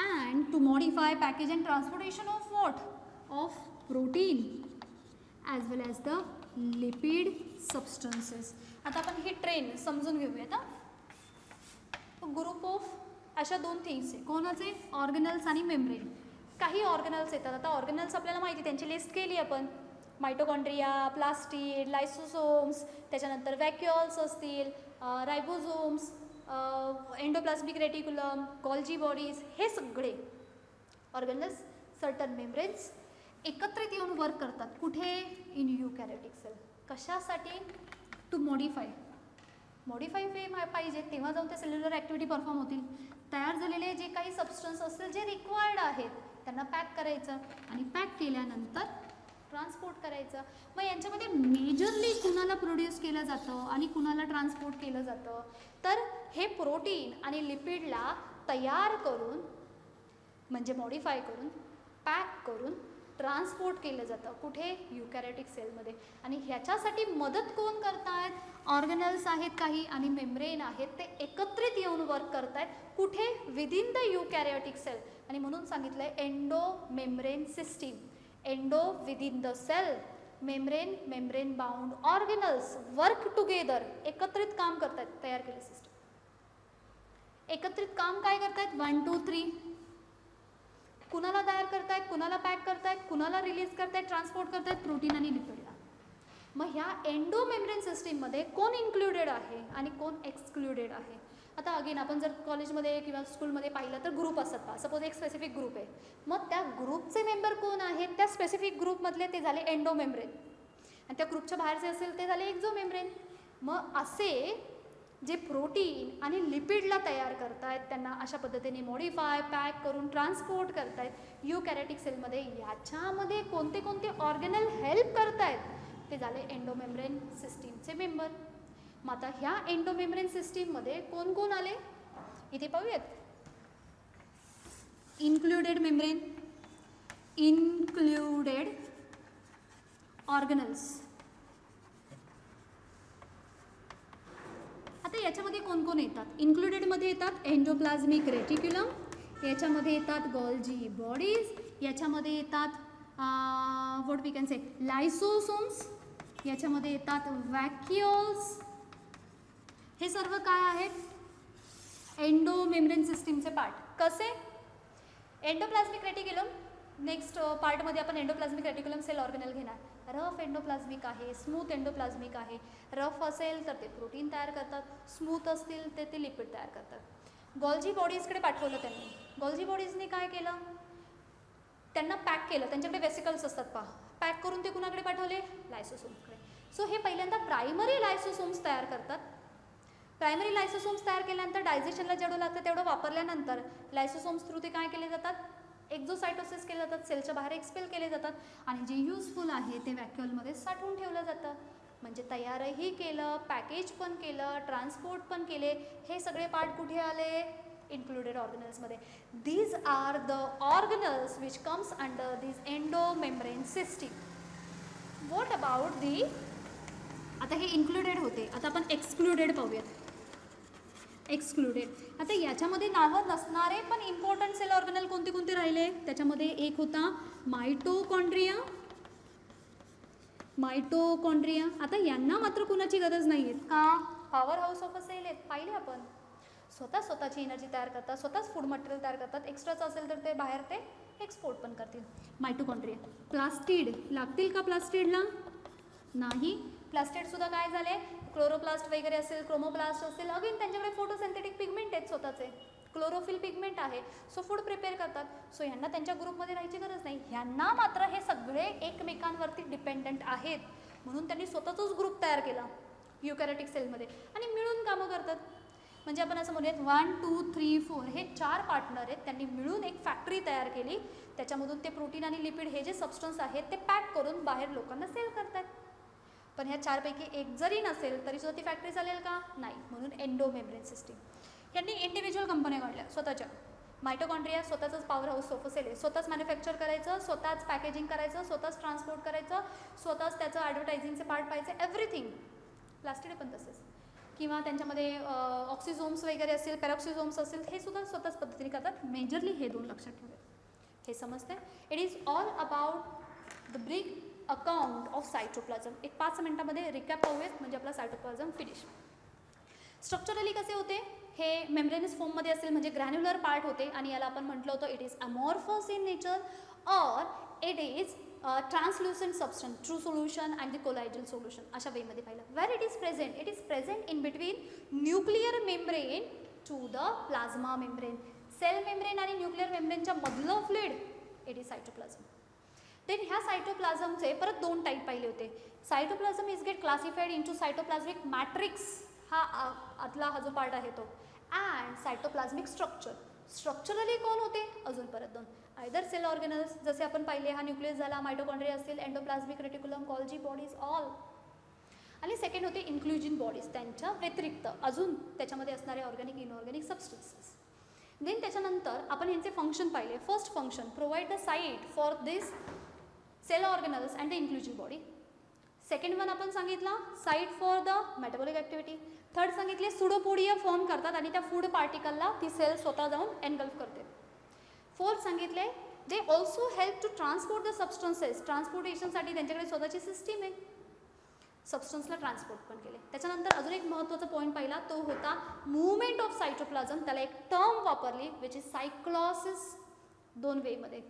And to modify, package and transportation of what? Of protein as well as the lipid substances. आता आपण ही train समजून घेऊयात. Group of अशा दोन things आहे. कोणाचे? Organelles आणि membrane. काही ऑर्गनल्स येतात. आता ऑर्गनल्स आपल्याला माहिती, त्यांची लिस्ट केली आपण. मायटोकॉन्ड्रिया, प्लास्टिड, लायसोसोम्स, त्याच्यानंतर वॅक्युअल्स असतील, ribosomes, endoplasmic reticulum, Golgi bodies, हे सगळे ऑर्गनल्स, सर्टन मेम्ब्रेन्स एकत्रित येऊन वर्क करतात. कुठे? In eukaryotic cell. कशासाठी? To modify. मॉडिफाय पाहिजे तेव्हा जाऊन ते सेल्युलर ॲक्टिव्हिटी परफॉर्म होतील. तयार झालेले जे काही सबस्टन्स असतील जे रिक्वायर्ड आहेत त्यांना पॅक करायचं आणि पॅक केल्यानंतर ट्रान्सपोर्ट करायचं. मग यांच्यामध्ये मेजरली कुणाला प्रोड्यूस केलं जातं आणि कुणाला ट्रान्सपोर्ट केलं जातं? तर हे प्रोटीन आणि लिपिडला तयार करून, म्हणजे मॉडिफाय करून, पॅक करून ट्रान्सपोर्ट केलं जातं. कुठे? यूकॅरियोटिक सेलमध्ये. आणि ह्याच्यासाठी मदत कोण करतायत? ऑर्गनल्स आहेत काही आणि मेम्ब्रेन आहेत, ते एकत्रित येऊन वर्क करतायत. कुठे? Within the eukaryotic cell. आणि म्हणून सांगितलं आहे endo membrane system. Endo within the cell, membrane, membrane bound organelles work together, एकत्रित काम करतायत. तयार केली सिस्टम. एकत्रित काम काय करतायत? 1 2 3. कुणाला तयार करतायत? कुणाला पॅक करतायत? कुणाला रिलीज करतायत? ट्रान्सपोर्ट करतायत? प्रोटीन आणि लिपिडला. मग ह्या एंडो मेम्ब्रेन सिस्टीममध्ये कोण इन्क्लुडेड आहे आणि कोण एक्सक्लुडेड आहे? आता अगेन आपण जर कॉलेजमध्ये किंवा स्कूलमध्ये पाहिलं तर ग्रुप असतात पहा. सपोज एक स्पेसिफिक ग्रुप आहे, मग त्या ग्रुपचे मेंबर कोण आहेत? त्या स्पेसिफिक ग्रुपमधले ते झाले एंडो मेम्ब्रेन, आणि त्या ग्रुपच्या बाहेरचे असेल ते झाले एक्झो मेम्ब्रेन. मग असे जे प्रोटीन आणि लिपिडला तयार करतायत त्यांना अशा पद्धतीने मॉडिफाय, पॅक करून ट्रान्सपोर्ट करतायत यूकॅरियोटिक सेलमध्ये. याच्यामध्ये कोणते कोणते ऑर्गनल हेल्प करतायत? ते झाले एंडो मेम्ब्रेन सिस्टीमचे मेंबर. मग आता ह्या एंडो मेम्ब्रेन सिस्टीममध्ये कोण कोण आले इथे पाहूयात. Included membrane, included organelles. आता याच्यामध्ये कोण कोण येतात? इन्क्लुडेडमध्ये येतात एंडोप्लाझ्मिक रेटिक्युलम, याच्यामध्ये येतात गोल्जी बॉडीज, याच्यामध्ये येतात व्हॉट वी कॅन से लायसोसोम्स, याच्यामध्ये येतात वॅक्युअल्स. हे सर्व काय आहेत? एंडो मेम्ब्रेन सिस्टीमचे पार्ट. कसे? Endoplasmic reticulum. नेक्स्ट पार्टमध्ये आपण एंडोप्लाझ्मिक रेटिक्युलम सेल ऑर्गनल घेणार. रफ एंडोप्लाझ्मिक आहे, स्मूथ एंडोप्लाझ्मिक आहे. रफ असेल तर ते प्रोटीन तयार करतात, स्मूथ असतील तर ते लिपिड तयार करतात. गोल्जी बॉडीजकडे पाठवलं त्यांनी. गोल्जी बॉडीजने काय केलं? त्यांना पॅक केलं. त्यांच्याकडे वेसिकल्स असतात पहा. पॅक करून ते कुणाकडे पाठवले? लायसोसोम्सकडे. सो हे पहिल्यांदा प्रायमरी लायसोसोम्स तयार करतात. प्रायमरी लायसोसोम्स तयार केल्यानंतर डायजेशनला जेवढं लागतं तेवढं वापरल्यानंतर लायसोसोम्स थ्रू ते काय केले जातात? एक्झोसायटोसिस केले जातात, सेलच्या बाहेर एक्सपेल केले जातात आणि जे युजफुल आहे ते व्हॅक्युअलमध्ये साठवून ठेवलं जातं. म्हणजे तयारही केलं, पॅकेज पण केलं, ट्रान्सपोर्ट पण केले. हे सगळे पार्ट कुठे आले? इन्क्लुडेड ऑर्गनल्समध्ये. These are the organelles which comes under this endo membrane system. What about the? आता हे इन्क्लुडेड होते, आता आपण एक्सक्लुडेड पाहूयात. एक्सक्लुडेड. आता याच्यामध्ये नावं नसणारे पण इम्पॉर्टंट सेल ऑर्गनल कोणते कोणते राहिले? त्याच्यामध्ये एक होता मायटोकॉन्ड्रिया. मायटोकॉन्ड्रिया. आता यांना मात्र कुणाची गरज नाही आहे का? Power house of a cell आहेत, पाहिले आपण. स्वतःची एनर्जी तयार करतात, स्वतःच फूड मटेरियल तयार करतात, एक्स्ट्राचं असेल तर ते बाहेर ते एक्सपोर्ट पण करतील. मायटोकॉन्ड्रिया. प्लास्टिड लागतील का प्लास्टिडला? नाही. प्लास्टिडसुद्धा काय झाले, क्लोरोप्लास्ट वगैरे असेल, क्रोमोप्लास्ट असेल, अगेन त्यांच्याकडे फोटोसिंथेटिक पिगमेंट आहेत स्वतःचे, क्लोरोफिल पिगमेंट आहे, सो फूड प्रिपेअर करतात. सो ह्यांना त्यांच्या ग्रुपमध्ये राहायची गरज नाही. ह्यांना मात्र हे सगळे एकमेकांवरती डिपेंडंट आहेत, म्हणून त्यांनी स्वतःचाच ग्रुप तयार केला युकॅरियोटिक सेलमध्ये आणि मिळून कामं करतात. म्हणजे आपण असं म्हणूयात 1 2 3 4 हे 4 पार्टनर आहेत, त्यांनी मिळून एक फॅक्टरी तयार केली, त्याच्यामधून ते प्रोटीन आणि लिपिड हे जे सबस्टन्स आहेत ते पॅक करून बाहेर लोकांना सेल करतात. पण ह्या 4 पैकी एक जरी नसेल तरी सुद्धा ती फॅक्टरी चालेल का? नाही. म्हणून एंडोमेम्ब्रेन सिस्टीम. यांनी इंडिव्हिज्युअल कंपन्या काढल्या स्वतःच्या. मायटोकॉन्ड्रिया स्वतःचंच पॉवर हाऊस सोफोसेल आहे, स्वतःच मॅन्युफॅक्चर करायचं, स्वतःच पॅकेजिंग करायचं, स्वतःच ट्रान्सपोर्ट करायचं, स्वतःच त्याचं ॲडव्हर्टायझिंगचे पार्ट पाहायचे, एव्हरीथिंग. प्लास्टिड पण तसेच. किंवा त्यांच्यामध्ये ऑक्सिझोम्स वगैरे असेल, पॅरॉक्सिझोम्स असेल, हे सुद्धा स्वतःच पद्धतीने करतात. मेजरली हे 2 लक्षात ठेवा. हे समजते. It is all about the brief account of cytoplasm. एक 5 मिनिटामध्ये रिकॅप पाहूयात, म्हणजे आपला सायटोप्लाझम फिनिश. स्ट्रक्चरली कसे होते, हे मेम्ब्रेनस फॉर्ममध्ये असेल म्हणजे ग्रॅन्युलर पार्ट होते, आणि याला आपण म्हटलं होतं it is amorphous in nature or it is translucent substance, true solution and the colloidal solution, अशा वेमध्ये पाहिलं. Where it is present in between nuclear membrane to the plasma membrane. Cell membrane आणि न्यूक्लिअर मेम्ब्रेनच्या मधलं fluid it is cytoplasm. Then ह्या सायटोप्लाझमचे परत 2 type पाहिले होते. Cytoplasm is get classified into cytoplasmic matrix, हा आतला हा जो पार्ट आहे तो, अँड सायटोप्लाझमिक स्ट्रक्चर. स्ट्रक्चरली कोण होते, अजून परत 2. आयदर सेल ऑर्गॅनल्स, जसे आपण पाहिले हा न्यूक्लियस झाला, मायटोकॉन्ड्रिया असतील, endoplasmic reticulum, Golgi bodies, all. आणि सेकंड होते इन्क्लुजन बॉडीज, त्यांच्या व्यतिरिक्त अजून त्याच्यामध्ये असणारे ऑर्गॅनिक इनऑर्गॅनिक सबस्टन्सेस. देन त्याच्यानंतर आपण यांचे फंक्शन पाहिले. First function, provide the site for this cell organelles and the inclusion body. Second one आपण सांगितला site for the metabolic activity. Third सांगितले सुडोपोडिया फॉर्म करतात आणि त्या फूड पार्टिकलला ती सेल स्वतः जाऊन एनगल्फ करते. फोर्थ सांगितले they also help to transport the substances. ट्रान्सपोर्टेशनसाठी त्यांच्याकडे स्वतःची सिस्टीम आहे, सबस्टन्सला ट्रान्सपोर्ट पण केले. त्याच्यानंतर अजून एक महत्त्वाचा पॉईंट पाहिला, तो होता मूवमेंट ऑफ सायटोप्लाझम. त्याला एक टर्म वापरली विच इज सायक्लॉसिस. 2 वेमध्ये,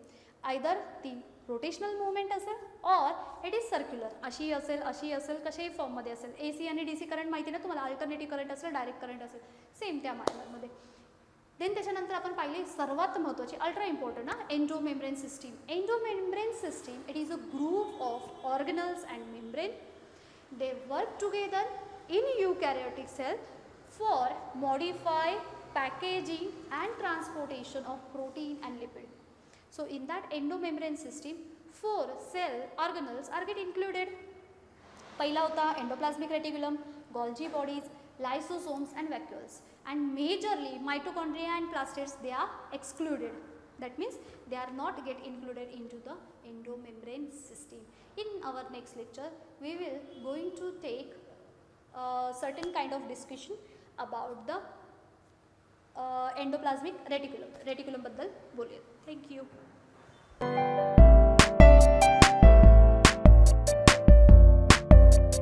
आयदर ती रोटेशनल मुवमेंट असेल ऑर इट इज सर्क्युलर, अशी असेल कशाही फॉर्ममध्ये असेल. AC आणि DC करंट माहिती ना तुम्हाला, अल्टरनेटिव्ह करंट असेल, डायरेक्ट करंट असेल, सेम त्या मार्गामध्ये. देन त्याच्यानंतर आपण पाहिली सर्वात महत्त्वाची, अल्ट्रा इम्पॉर्टंट ना, endomembrane system. Endomembrane system it is a group of organelles and membrane. They work together in eukaryotic cell for modify, packaging and transportation of protein and lipid. So in that endomembrane system 4 cell organelles are get included. पहिला होता endoplasmic reticulum, Golgi bodies, lysosomes and vacuoles, and majorly mitochondria and plastids they are excluded. That means they are not get included into the endomembrane system. In our next lecture we will going to take certain kind of discussion about the endoplasmic reticulum बद्दल बोलूया. Thank you.